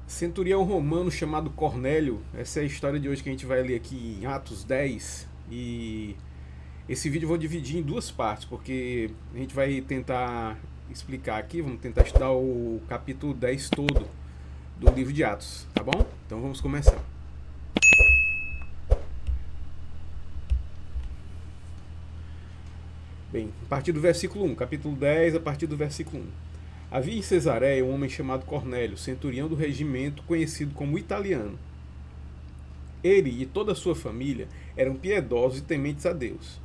Centurião romano chamado Cornélio. Essa é a história de hoje que a gente vai ler aqui em Atos 10. E esse vídeo eu vou dividir em duas partes, porque a gente vai tentar explicar aqui, vamos tentar estudar o capítulo 10 todo do livro de Atos, tá bom? Então vamos começar. Bem, a partir do versículo 1, capítulo 10, a partir do versículo 1. Havia em Cesareia um homem chamado Cornélio, centurião do regimento conhecido como Italiano. Ele e toda a sua família eram piedosos e tementes a Deus.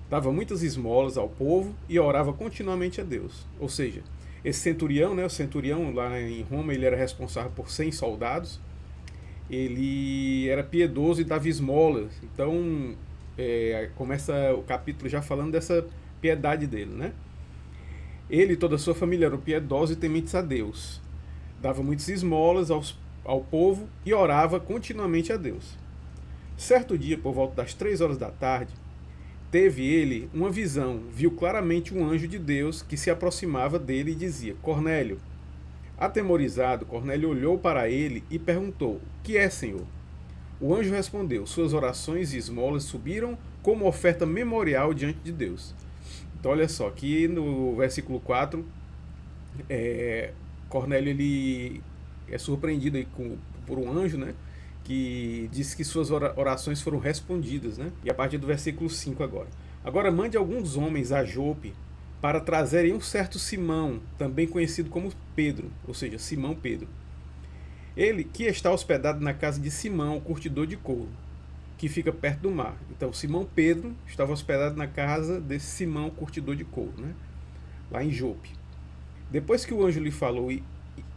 Dava muitas esmolas ao povo e orava continuamente a Deus. Ou seja, esse centurião, o centurião lá em Roma, ele era responsável por 100 soldados. Ele era piedoso e dava esmolas. Então, começa o capítulo já falando dessa piedade dele, né? Ele e toda a sua família eram piedosos e tementes a Deus. Dava muitas esmolas ao povo e orava continuamente a Deus. Certo dia, por volta das 3 horas da tarde, teve ele uma visão, viu claramente um anjo de Deus que se aproximava dele e dizia: Cornélio. Atemorizado, Cornélio olhou para ele e perguntou: O que é, Senhor? O anjo respondeu: Suas orações e esmolas subiram como oferta memorial diante de Deus. Então olha só, aqui no versículo 4, Cornélio ele é surpreendido aí por um anjo, né? Que diz que suas orações foram respondidas, né? E a partir do versículo 5 agora. Agora mande alguns homens a Jope para trazerem um certo Simão, também conhecido como Pedro, ou seja, Simão Pedro. Ele que está hospedado na casa de Simão, o curtidor de couro, que fica perto do mar. Então, Simão Pedro estava hospedado na casa desse Simão, curtidor de couro, né? Lá em Jope. Depois que o anjo lhe falou,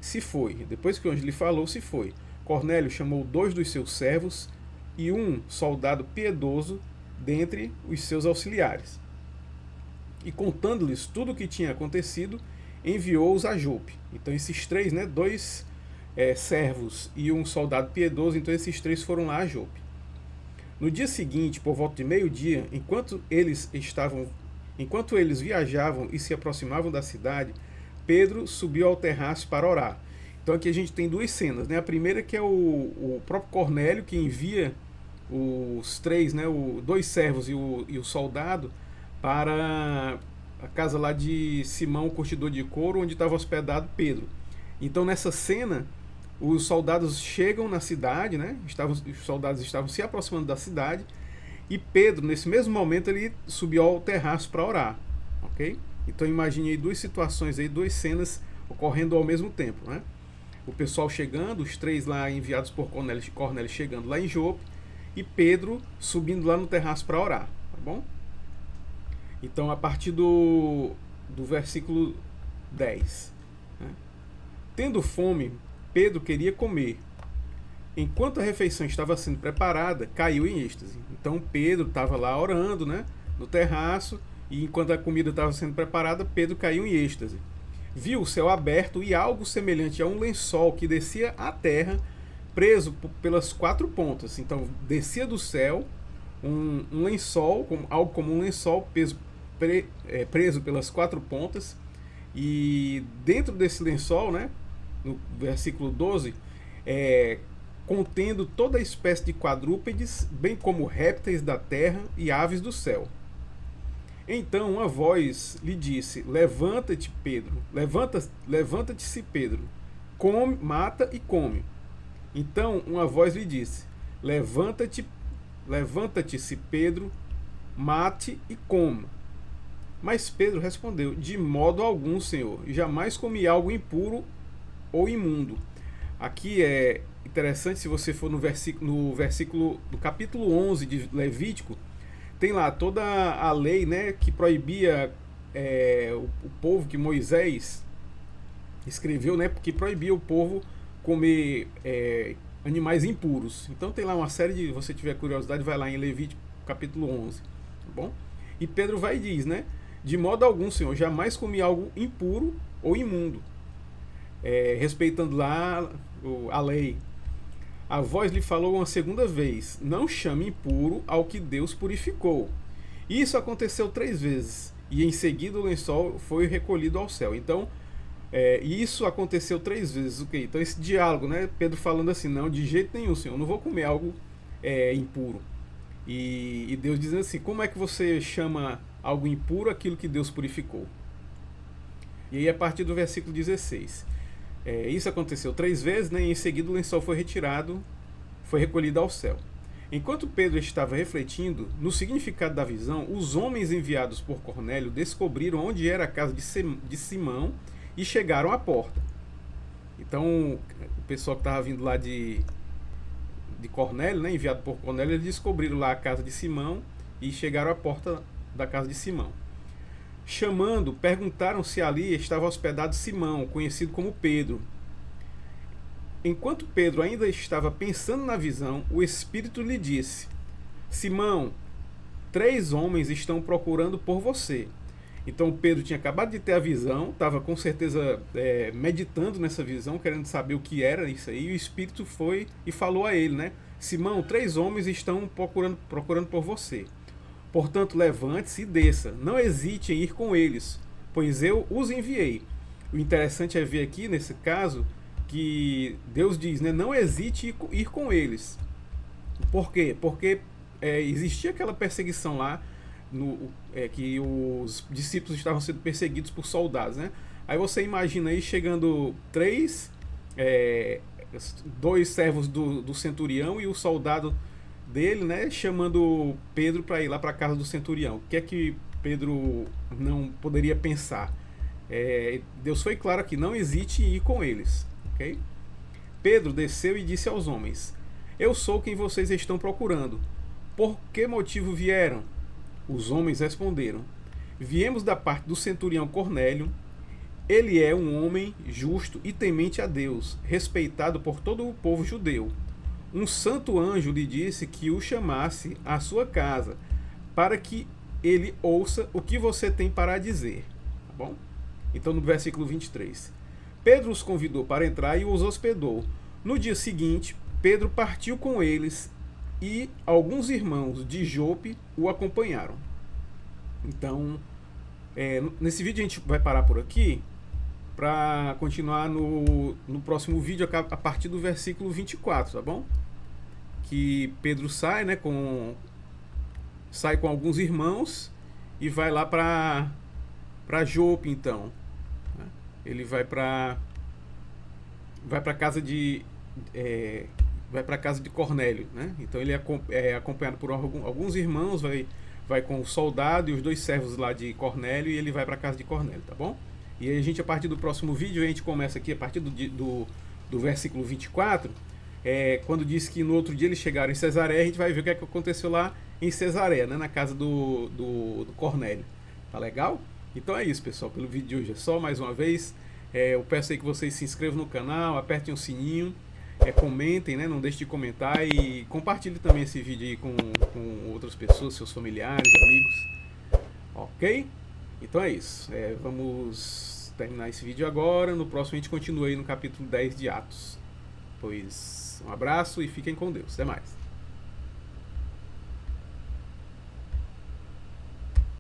se foi. Depois que o anjo lhe falou, se foi. Cornélio chamou 2 dos seus servos e um soldado piedoso dentre os seus auxiliares. E contando-lhes tudo o que tinha acontecido, enviou-os a Jope. Então esses 3, né, 2 servos e um soldado piedoso, então esses 3 foram lá a Jope. No dia seguinte, por volta de meio-dia, enquanto eles viajavam e se aproximavam da cidade, Pedro subiu ao terraço para orar. Então aqui a gente tem 2 cenas, né? A primeira que é o próprio Cornélio que envia os 3, né, 2 servos e o soldado para a casa lá de Simão, o curtidor de couro, onde estava hospedado Pedro. Então nessa cena, os soldados chegam na cidade, né? Os soldados estavam se aproximando da cidade e Pedro, nesse mesmo momento, ele subiu ao terraço para orar, ok? Então imagine aí 2 situações, aí 2 cenas ocorrendo ao mesmo tempo, né? O pessoal chegando, os 3 lá enviados por Cornélio chegando lá em Jope e Pedro subindo lá no terraço para orar, tá bom? Então a partir do versículo 10, né? Tendo fome, Pedro queria comer. Enquanto a refeição estava sendo preparada, caiu em êxtase. Então Pedro estava lá orando, né, no terraço, e enquanto a comida estava sendo preparada, Pedro caiu em êxtase. Viu o céu aberto e algo semelhante a um lençol que descia à terra, preso pelas 4 pontas. Então descia do céu um lençol, algo como um lençol preso pelas 4 pontas, e dentro desse lençol, né, no versículo 12, contendo toda espécie de quadrúpedes, bem como répteis da terra e aves do céu. Então uma voz lhe disse: Levanta-te, Pedro, levanta-te-se, Pedro, come, mata e come. Então uma voz lhe disse: Levanta-te-se, Pedro, mate e coma. Mas Pedro respondeu: De modo algum, Senhor, jamais comi algo impuro ou imundo. Aqui é interessante, se você for no versículo do capítulo 11 de Levítico, tem lá toda a lei, né, que proibia o povo, que Moisés escreveu, né, que proibia o povo comer animais impuros. Então tem lá uma série de, se você tiver curiosidade, vai lá em Levítico capítulo 11, tá bom? E Pedro vai e diz, né, de modo algum, Senhor, jamais comi algo impuro ou imundo, respeitando lá a lei. A voz lhe falou uma segunda vez: Não chame impuro ao que Deus purificou. Isso aconteceu 3 vezes, e em seguida o lençol foi recolhido ao céu. Então, E isso aconteceu 3 vezes. Okay? Então esse diálogo, né? Pedro falando assim, não, de jeito nenhum, Senhor, eu não vou comer algo impuro. E Deus dizendo assim, como é que você chama algo impuro aquilo que Deus purificou? E aí a partir do versículo 16. Isso aconteceu 3 vezes, né? E em seguida o lençol foi retirado, foi recolhido ao céu. Enquanto Pedro estava refletindo no significado da visão, os homens enviados por Cornélio descobriram onde era a casa de Simão e chegaram à porta. Então, o pessoal que estava vindo lá de Cornélio, né, enviado por Cornélio, eles descobriram lá a casa de Simão e chegaram à porta da casa de Simão. Chamando, perguntaram se ali estava hospedado Simão, conhecido como Pedro. Enquanto Pedro ainda estava pensando na visão, o Espírito lhe disse: Simão, 3 homens estão procurando por você. Então Pedro tinha acabado de ter a visão, estava com certeza meditando nessa visão, querendo saber o que era isso aí, e o Espírito foi e falou a ele, né? Simão, 3 homens estão procurando por você. Portanto, levante-se e desça. Não hesite em ir com eles, pois eu os enviei. O interessante é ver aqui, nesse caso, que Deus diz, né? Não hesite em ir com eles. Por quê? Porque existia aquela perseguição lá, que os discípulos estavam sendo perseguidos por soldados, né? Aí você imagina aí chegando 2 servos do centurião e o soldado dele, né, chamando Pedro para ir lá para a casa do centurião. O que é que Pedro não poderia pensar? Deus foi claro aqui, não hesite em ir com eles. Okay? Pedro desceu e disse aos homens: Eu sou quem vocês estão procurando. Por que motivo vieram? Os homens responderam: Viemos da parte do centurião Cornélio. Ele é um homem justo e temente a Deus, respeitado por todo o povo judeu. Um santo anjo lhe disse que o chamasse à sua casa, para que ele ouça o que você tem para dizer. Tá bom? Então, no versículo 23. Pedro os convidou para entrar e os hospedou. No dia seguinte, Pedro partiu com eles e alguns irmãos de Jope o acompanharam. Então, nesse vídeo a gente vai parar por aqui para continuar no próximo vídeo a partir do versículo 24, tá bom? Que Pedro sai, né, sai com alguns irmãos e vai lá para Jope, então. Ele vai para casa de Cornélio, né? Então ele é acompanhado por alguns irmãos, vai com o soldado e os 2 servos lá de Cornélio, e ele vai para casa de Cornélio, tá bom? E aí a gente, a partir do próximo vídeo, a gente começa aqui a partir do versículo 24, quando diz que no outro dia eles chegaram em Cesareia, a gente vai ver o que aconteceu lá em Cesareia, né, na casa do Cornélio. Tá legal? Então é isso, pessoal. Pelo vídeo de hoje é só. Mais uma vez, eu peço aí que vocês se inscrevam no canal, apertem o sininho, comentem, né? Não deixe de comentar e compartilhe também esse vídeo aí com outras pessoas, seus familiares, amigos. Ok? Então é isso. Vamos terminar esse vídeo agora. No próximo a gente continua aí no capítulo 10 de Atos. Pois um abraço e fiquem com Deus. Até mais.